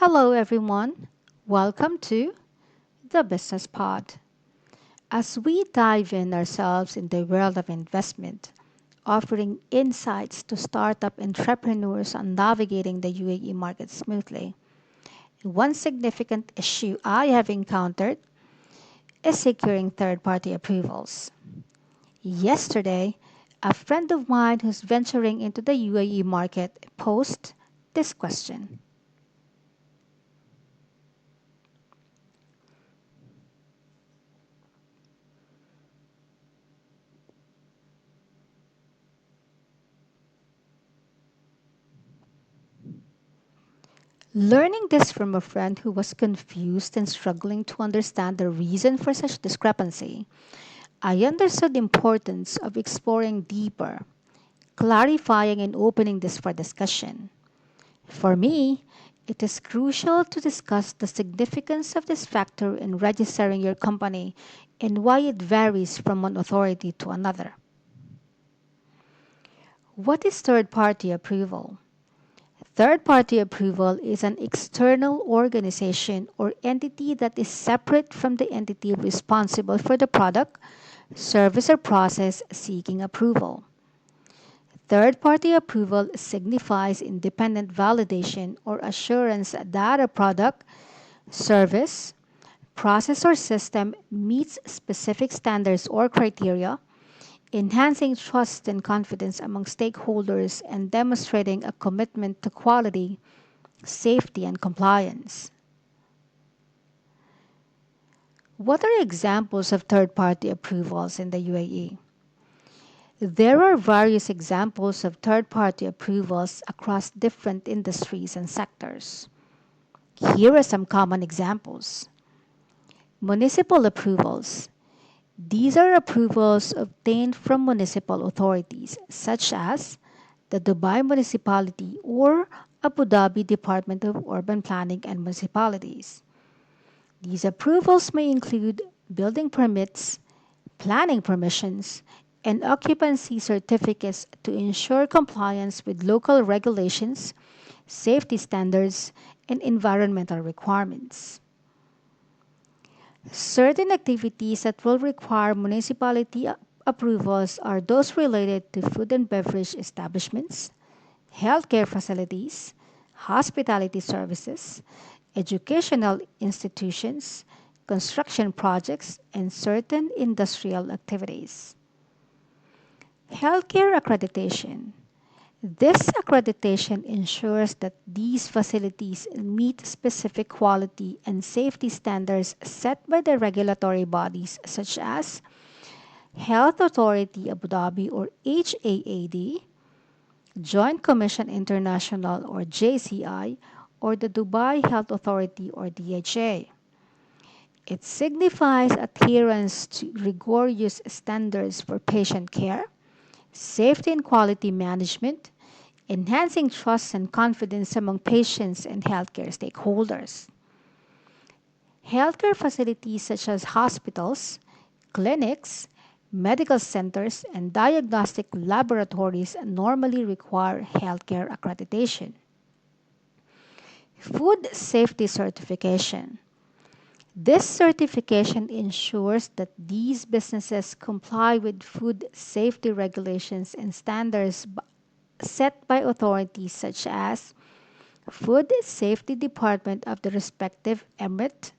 Hello, everyone. Welcome to the Business Pod. As we dive in ourselves in the world of investment, offering insights to startup entrepreneurs on navigating the UAE market smoothly, one significant issue I have encountered is securing third party approvals. Yesterday, a friend of mine who's venturing into the UAE market posed this question. Learning this from a friend who was confused and struggling to understand the reason for such discrepancy, I understood the importance of exploring deeper, clarifying and opening this for discussion. For me, it is crucial to discuss the significance of this factor in registering your company and why it varies from one authority to another. What is third party approval? Third party approval is an external organization or entity that is separate from the entity responsible for the product, service, or process seeking approval. Third party approval signifies independent validation or assurance that a product, service, process, or system meets specific standards or criteria, enhancing trust and confidence among stakeholders and demonstrating a commitment to quality, safety, and compliance. What are examples of third party approvals in the UAE? There are various examples of third party approvals across different industries and sectors. Here are some common examples. Municipal approvals. These are approvals obtained from municipal authorities such as the Dubai Municipality or Abu Dhabi Department of Urban Planning and Municipalities. These approvals may include building permits, planning permissions, and occupancy certificates to ensure compliance with local regulations, safety standards, and environmental requirements. Certain activities that will require municipality approvals are those related to food and beverage establishments, healthcare facilities, hospitality services, educational institutions, construction projects, and certain industrial activities. Healthcare accreditation. This accreditation ensures that these facilities meet specific quality and safety standards set by the regulatory bodies such as Health Authority Abu Dhabi or HAAD, Joint Commission International or JCI, or the Dubai Health Authority or DHA. It signifies adherence to rigorous standards for patient care, safety and quality management, enhancing trust and confidence among patients and healthcare stakeholders. Healthcare facilities such as hospitals, clinics, medical centers, and diagnostic laboratories normally require healthcare accreditation. Food safety certification. This certification ensures that these businesses comply with food safety regulations and standards set by authorities such as Food Safety Department of the respective emirate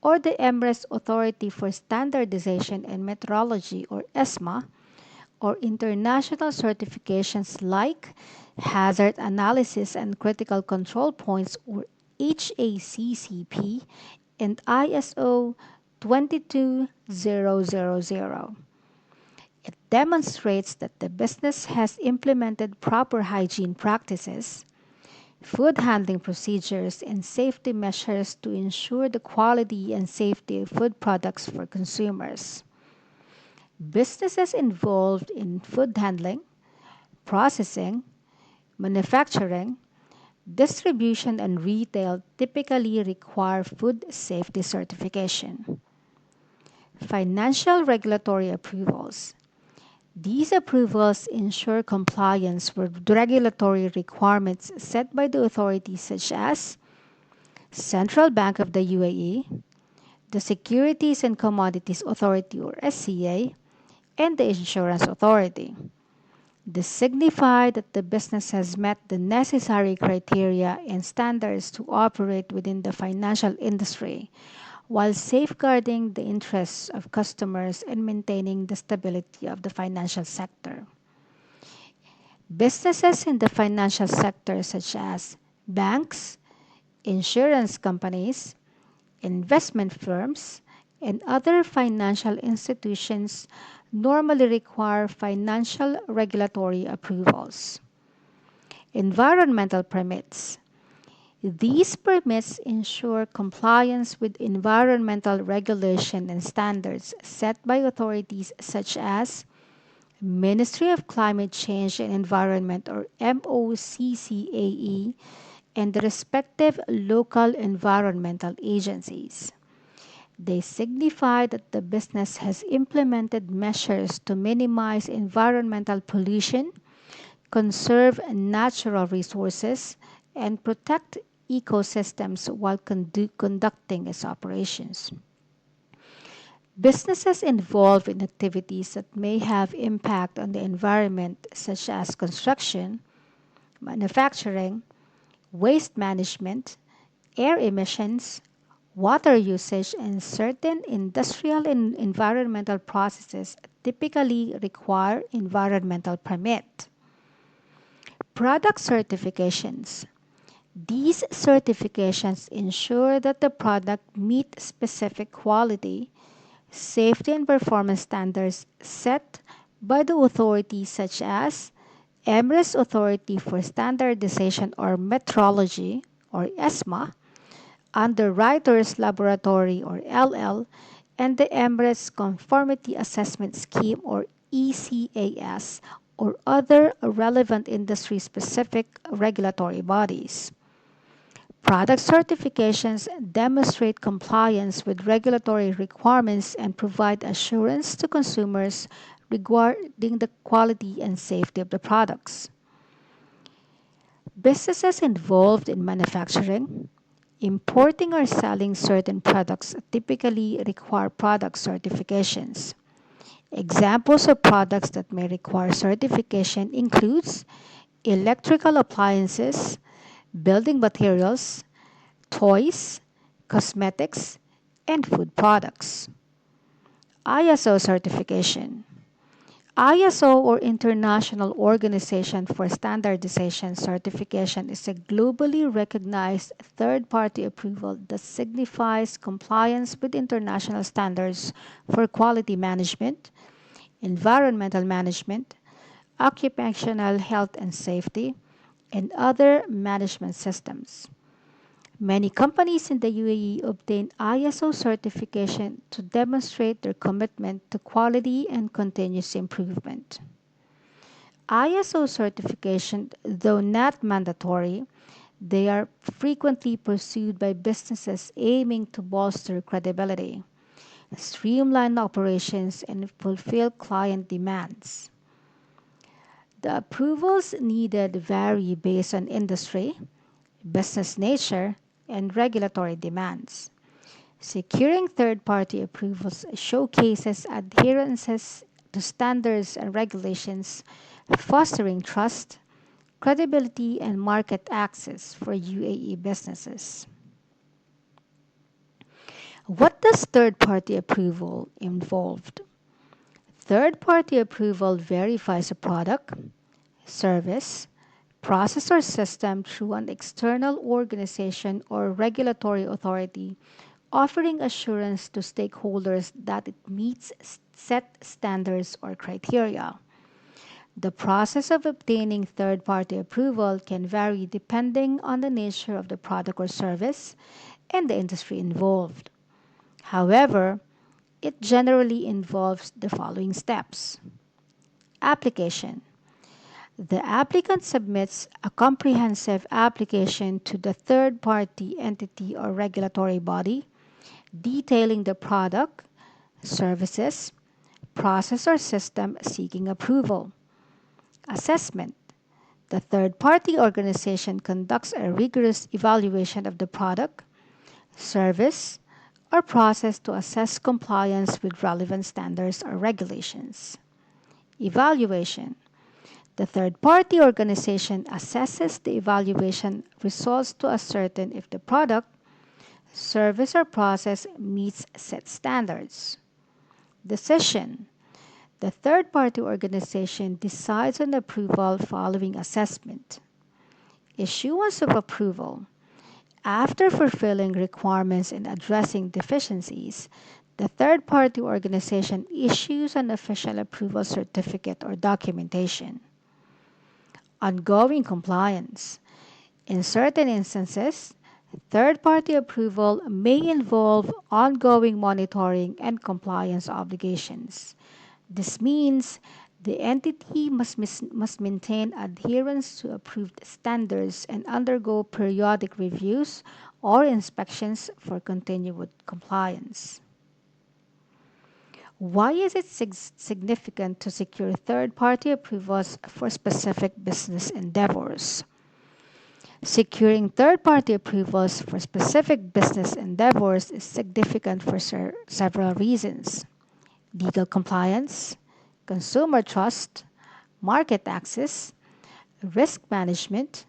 or the Emirates Authority for Standardization and Metrology or ESMA or international certifications like Hazard Analysis and Critical Control Points or HACCP and ISO 22000. It demonstrates that the business has implemented proper hygiene practices, food handling procedures, and safety measures to ensure the quality and safety of food products for consumers. Businesses involved in food handling, processing, manufacturing, distribution, and retail typically require food safety certification. Financial regulatory approvals. These approvals ensure compliance with regulatory requirements set by the authorities such as Central Bank of the UAE, the Securities and Commodities Authority or SCA, and the Insurance Authority. This signify that the business has met the necessary criteria and standards to operate within the financial industry while safeguarding the interests of customers and maintaining the stability of the financial sector. Businesses in the financial sector, such as banks, insurance companies, investment firms, and other financial institutions, normally require financial regulatory approvals. Environmental permits. These permits ensure compliance with environmental regulation and standards set by authorities such as Ministry of Climate Change and Environment or MOCCAE and the respective local environmental agencies. They signify that the business has implemented measures to minimize environmental pollution, conserve natural resources, and protect ecosystems while conducting its operations. Businesses involved in activities that may have impact on the environment, such as construction, manufacturing, waste management, air emissions, water usage, and certain industrial and environmental processes typically require environmental permit. Product certifications. These certifications ensure that the product meets specific quality, safety, and performance standards set by the authorities such as Emirates Authority for Standardization or Metrology or ESMA, Underwriters Laboratory or LL, and the Emirates Conformity Assessment Scheme or ECAS or other relevant industry specific regulatory bodies. Product certifications demonstrate compliance with regulatory requirements and provide assurance to consumers regarding the quality and safety of the products. Businesses involved in manufacturing, importing, or selling certain products typically require product certifications. Examples of products that may require certification includes electrical appliances, building materials, toys, cosmetics, and food products. ISO certification. ISO or International Organization for Standardization certification is a globally recognized third-party approval that signifies compliance with international standards for quality management, environmental management, occupational health and safety, and other management systems. Many companies in the UAE obtain ISO certification to demonstrate their commitment to quality and continuous improvement. ISO certification, though not mandatory, they are frequently pursued by businesses aiming to bolster credibility, streamline operations, and fulfill client demands. The approvals needed vary based on industry, business nature, and regulatory demands. Securing third party approvals showcases adherences to standards and regulations, fostering trust, credibility, and market access for UAE businesses. What does third party approval involve? Third party approval verifies a product, service, process, or system through an external organization or regulatory authority, offering assurance to stakeholders that it meets set standards or criteria. The process of obtaining third party approval can vary depending on the nature of the product or service and the industry involved. However, it generally involves the following steps. Application. The applicant submits a comprehensive application to the third party entity or regulatory body detailing the product, services, process, or system seeking approval. Assessment. The third party organization conducts a rigorous evaluation of the product, service, or process to assess compliance with relevant standards or regulations. Evaluation. The third party organization assesses the evaluation results to ascertain if the product, service, or process meets set standards. Decision. The third party organization decides on approval following assessment. Issuance of approval. After fulfilling requirements and addressing deficiencies, the third party organization issues an official approval certificate or documentation. Ongoing compliance. In certain instances, third party approval may involve ongoing monitoring and compliance obligations. This means the entity must maintain adherence to approved standards and undergo periodic reviews or inspections for continued compliance. Why is it significant to secure third party approvals for specific business endeavors? Securing third party approvals for specific business endeavors is significant for several reasons: legal compliance, consumer trust, market access, risk management,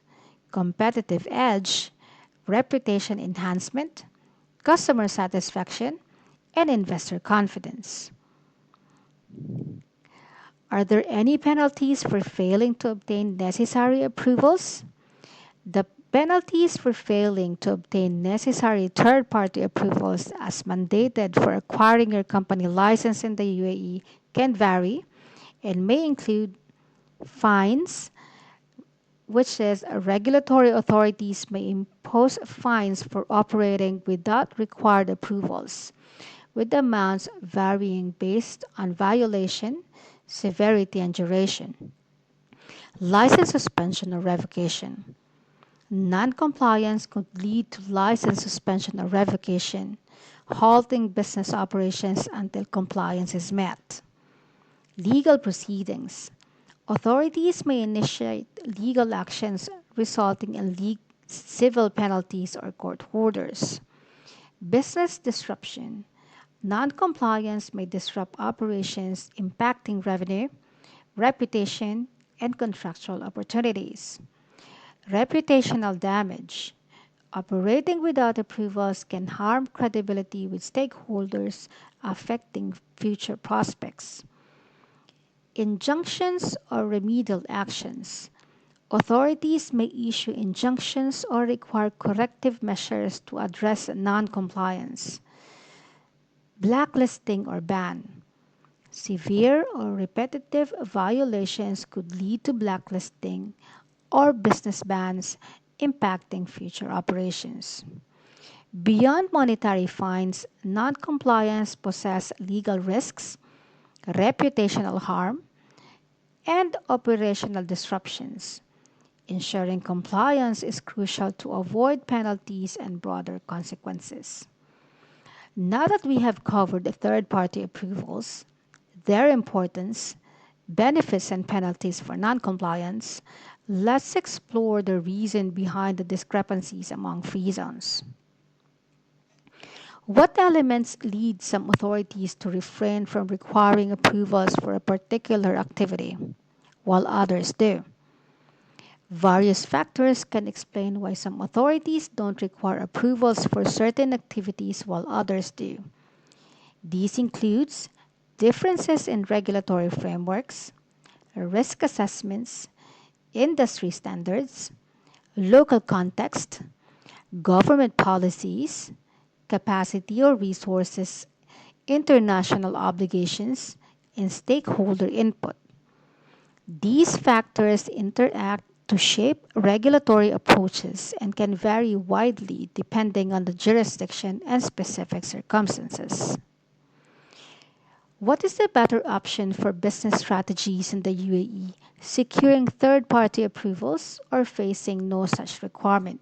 competitive edge, reputation enhancement, customer satisfaction, and investor confidence. Are there any penalties for failing to obtain necessary approvals? The penalties for failing to obtain necessary third party approvals as mandated for acquiring your company license in the UAE can vary and may include fines, which is regulatory authorities may impose fines for operating without required approvals, with amounts varying based on violation, severity, and duration. License suspension or revocation. Non-compliance could lead to license suspension or revocation, halting business operations until compliance is met. Legal proceedings. Authorities may initiate legal actions resulting in civil penalties or court orders. Business disruption. Non-compliance may disrupt operations, impacting revenue, reputation, and contractual opportunities. Reputational damage. Operating without approvals can harm credibility with stakeholders, affecting future prospects. Injunctions or remedial actions. Authorities may issue injunctions or require corrective measures to address non-compliance. Blacklisting or ban. Severe or repetitive violations could lead to blacklisting or business bans, impacting future operations. Beyond monetary fines, non-compliance poses legal risks, reputational harm, and operational disruptions. Ensuring compliance is crucial to avoid penalties and broader consequences. Now that we have covered the third party approvals, their importance, benefits, and penalties for non-compliance, let's explore the reason behind the discrepancies among free zones. What elements lead some authorities to refrain from requiring approvals for a particular activity, while others do? Various factors can explain why some authorities don't require approvals for certain activities while others do. These includes differences in regulatory frameworks, risk assessments, industry standards, local context, government policies, capacity or resources, international obligations, and stakeholder input. These factors interact to shape regulatory approaches and can vary widely depending on the jurisdiction and specific circumstances. What is the better option for business strategies in the UAE, securing third party approvals or facing no such requirement?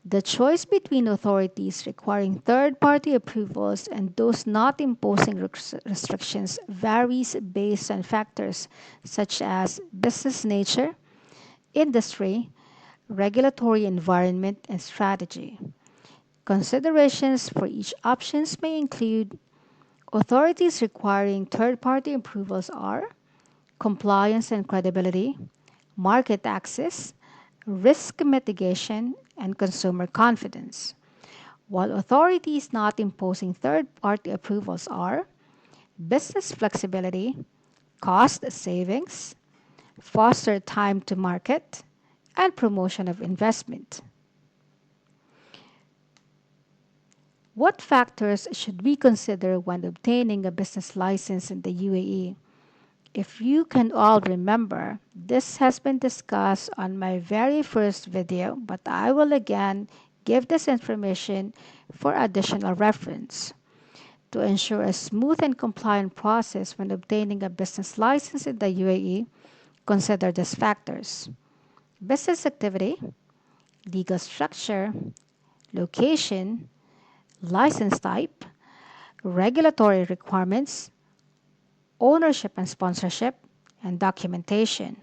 The choice between authorities requiring third party approvals and those not imposing restrictions varies based on factors such as business nature, industry, regulatory environment, and strategy. Considerations for each options may include authorities requiring third-party approvals are compliance and credibility, market access, risk mitigation, and consumer confidence, while authorities not imposing third-party approvals are business flexibility, cost savings, foster time to market, and promotion of investment. What factors should we consider when obtaining a business license in the UAE? If you can all remember, this has been discussed on my very first video, but I will again give this information for additional reference. To ensure a smooth and compliant process when obtaining a business license in the UAE, consider these factors: business activity, legal structure, location, license type, regulatory requirements, ownership and sponsorship, and documentation.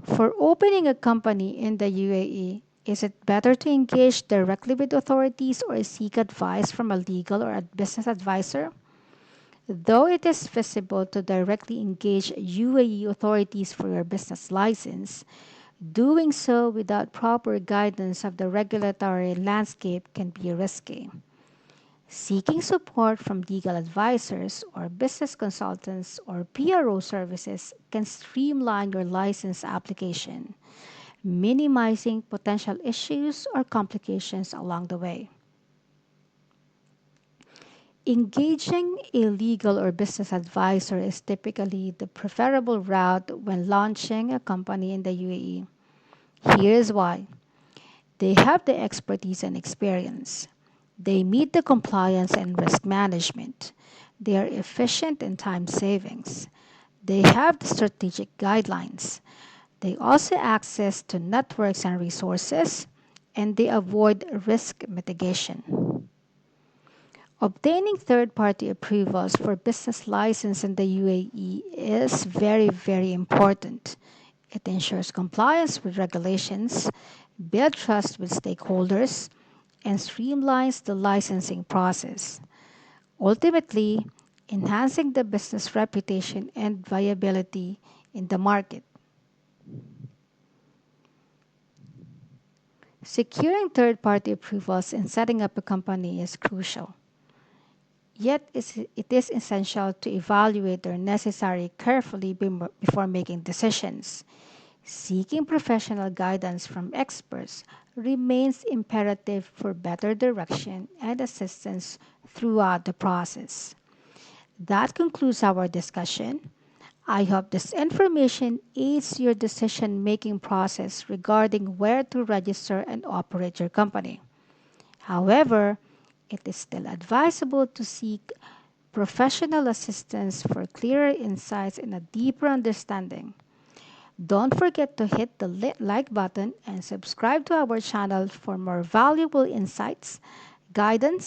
For opening a company in the UAE, is it better to engage directly with authorities or seek advice from a legal or a business advisor? Though it is feasible to directly engage UAE authorities for your business license, doing so without proper guidance of the regulatory landscape can be risky. Seeking support from legal advisors or business consultants or PRO services can streamline your license application, minimizing potential issues or complications along the way. Engaging a legal or business advisor is typically the preferable route when launching a company in the UAE. Here's why. They have the expertise and experience. They meet the compliance and risk management. They are efficient in time savings. They have the strategic guidelines. They also access to networks and resources, and they avoid risk mitigation. Obtaining third-party approvals for business license in the UAE is very, very important. It ensures compliance with regulations, builds trust with stakeholders, and streamlines the licensing process, ultimately enhancing the business reputation and viability in the market. Securing third-party approvals in setting up a company is crucial. Yet it is essential to evaluate their necessary carefully before making decisions. Seeking professional guidance from experts remains imperative for better direction and assistance throughout the process. That concludes our discussion. I hope this information aids your decision making process regarding where to register and operate your company. However, it is still advisable to seek professional assistance for clearer insights and a deeper understanding. Don't forget to hit the like button and subscribe to our channel for more valuable insights, guidance,